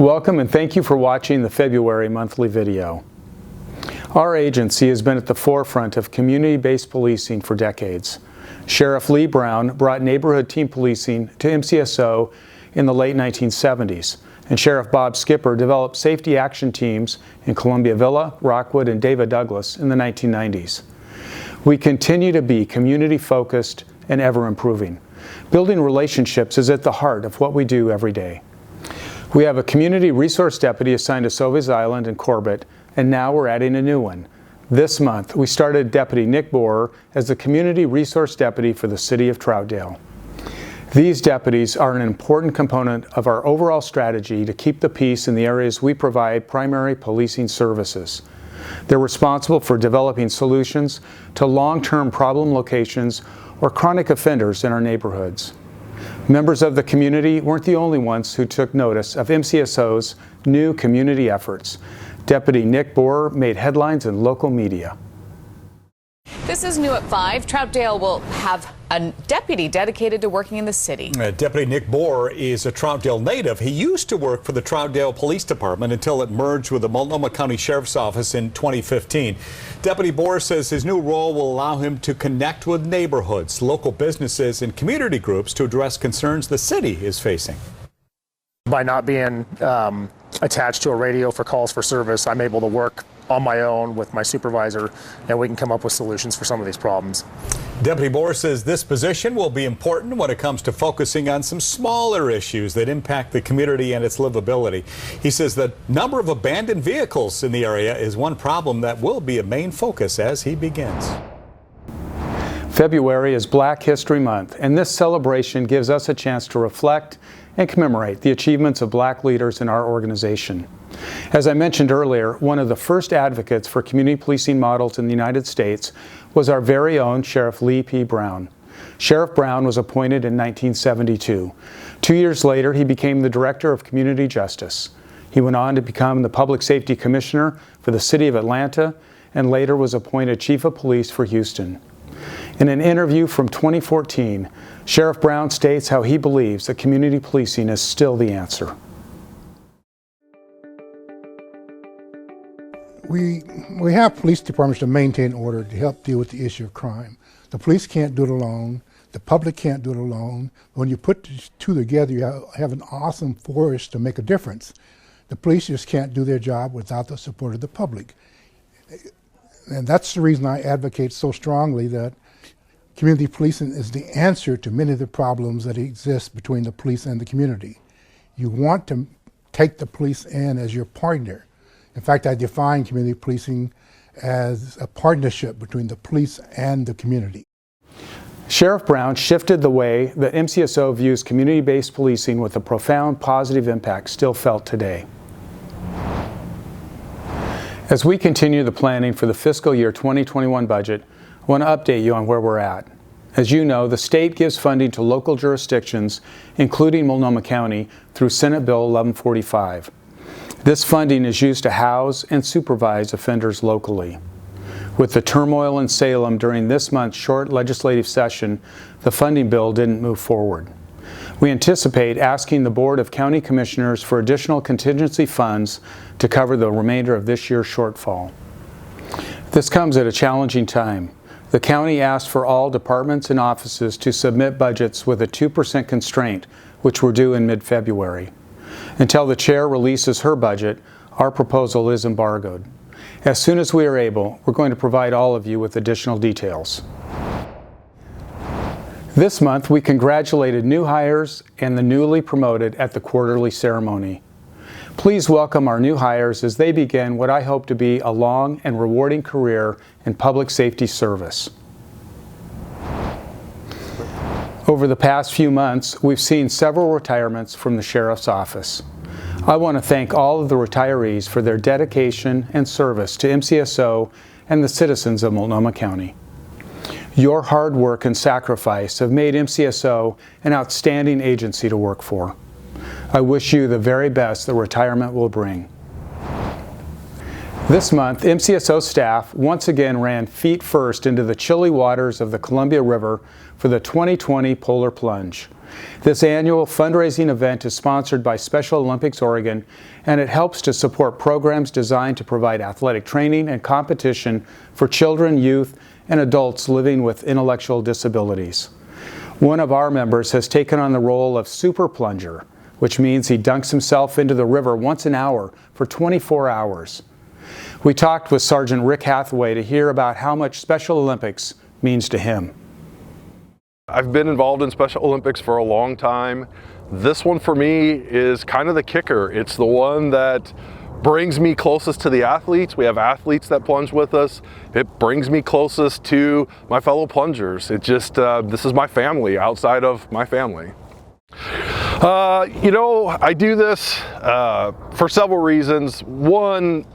Welcome and thank you for watching the February monthly video. Our agency has been at the forefront of community-based policing for decades. Sheriff Lee Brown brought neighborhood team policing to MCSO in the late 1970s, and Sheriff Bob Skipper developed safety action teams in Columbia Villa, Rockwood, and David Douglas in the 1990s. We continue to be community-focused and ever-improving. Building relationships is at the heart of what we do every day. We have a community resource deputy assigned to Sauvis Island and Corbett, and now we're adding a new one. This month, we started Deputy Nick Borer as the community resource deputy for the city of Troutdale. These deputies are an important component of our overall strategy to keep the peace in the areas we provide primary policing services. They're responsible for developing solutions to long-term problem locations or chronic offenders in our neighborhoods. Members of the community weren't the only ones who took notice of MCSO's new community efforts. Deputy Nick Borer made headlines in local media. This is new at 5. Troutdale will have a deputy dedicated to working in the city. Deputy Nick Borer is a Troutdale native. He used to work for the Troutdale Police Department until it merged with the Multnomah County Sheriff's Office in 2015. Deputy Borer says his new role will allow him to connect with neighborhoods, local businesses, and community groups to address concerns the city is facing. By not being attached to a radio for calls for service, I'm able to work on my own with my supervisor, and we can come up with solutions for some of these problems. Deputy Borer says this position will be important when it comes to focusing on some smaller issues that impact the community and its livability. He says the number of abandoned vehicles in the area is one problem that will be a main focus as he begins. February is Black History Month, and this celebration gives us a chance to reflect and commemorate the achievements of Black leaders in our organization. As I mentioned earlier, one of the first advocates for community policing models in the United States was our very own Sheriff Lee P. Brown. Sheriff Brown was appointed in 1972. 2 years later, he became the Director of Community Justice. He went on to become the Public Safety Commissioner for the City of Atlanta and later was appointed Chief of Police for Houston. In an interview from 2014, Sheriff Brown states how he believes that community policing is still the answer. We have police departments to maintain order to help deal with the issue of crime. The police can't do it alone. The public can't do it alone. When you put the two together, you have an awesome force to make a difference. The police just can't do their job without the support of the public. And that's the reason I advocate so strongly that community policing is the answer to many of the problems that exist between the police and the community. You want to take the police in as your partner. In fact, I define community policing as a partnership between the police and the community. Sheriff Brown shifted the way that MCSO views community-based policing with a profound positive impact still felt today. As we continue the planning for the fiscal year 2021 budget, I want to update you on where we're at. As you know, the state gives funding to local jurisdictions, including Multnomah County, through Senate Bill 1145. This funding is used to house and supervise offenders locally. With the turmoil in Salem during this month's short legislative session, the funding bill didn't move forward. We anticipate asking the Board of County Commissioners for additional contingency funds to cover the remainder of this year's shortfall. This comes at a challenging time. The county asked for all departments and offices to submit budgets with a 2% constraint, which were due in mid-February. Until the chair releases her budget, our proposal is embargoed. As soon as we are able, we're going to provide all of you with additional details. This month, we congratulated new hires and the newly promoted at the quarterly ceremony. Please welcome our new hires as they begin what I hope to be a long and rewarding career in public safety service. Over the past few months, we've seen several retirements from the Sheriff's Office. I want to thank all of the retirees for their dedication and service to MCSO and the citizens of Multnomah County. Your hard work and sacrifice have made MCSO an outstanding agency to work for. I wish you the very best that retirement will bring. This month, MCSO staff once again ran feet first into the chilly waters of the Columbia River for the 2020 Polar Plunge. This annual fundraising event is sponsored by Special Olympics Oregon, and it helps to support programs designed to provide athletic training and competition for children, youth, and adults living with intellectual disabilities. One of our members has taken on the role of super plunger, which means he dunks himself into the river once an hour for 24 hours. We talked with Sergeant Rick Hathaway to hear about how much Special Olympics means to him. I've been involved in Special Olympics for a long time. This one for me is kind of the kicker. It's the one that brings me closest to the athletes. We have athletes that plunge with us. It brings me closest to my fellow plungers. It just, this is my family outside of my family. You know, I do this for several reasons. One,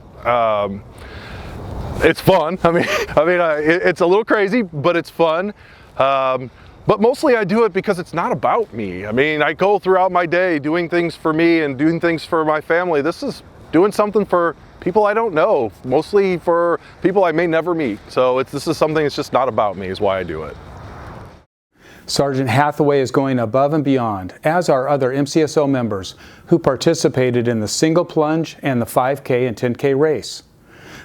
it's fun. I mean, it's a little crazy, but it's fun. But mostly I do it because it's not about me. I mean, I go throughout my day doing things for me and doing things for my family. This is doing something for people I don't know, mostly for people I may never meet. So this is something that's just not about me, is why I do it. Sergeant Hathaway is going above and beyond, as are other MCSO members who participated in the single plunge and the 5K and 10K race.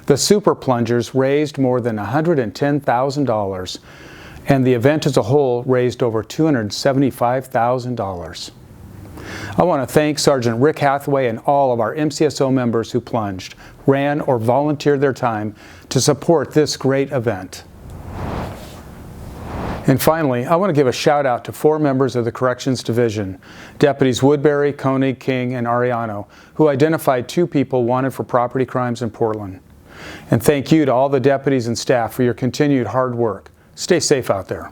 The super plungers raised more than $110,000, and the event as a whole raised over $275,000. I want to thank Sergeant Rick Hathaway and all of our MCSO members who plunged, ran, or volunteered their time to support this great event. And finally, I want to give a shout out to 4 members of the Corrections Division, Deputies Woodbury, Koenig, King, and Ariano, who identified 2 people wanted for property crimes in Portland. And thank you to all the deputies and staff for your continued hard work. Stay safe out there.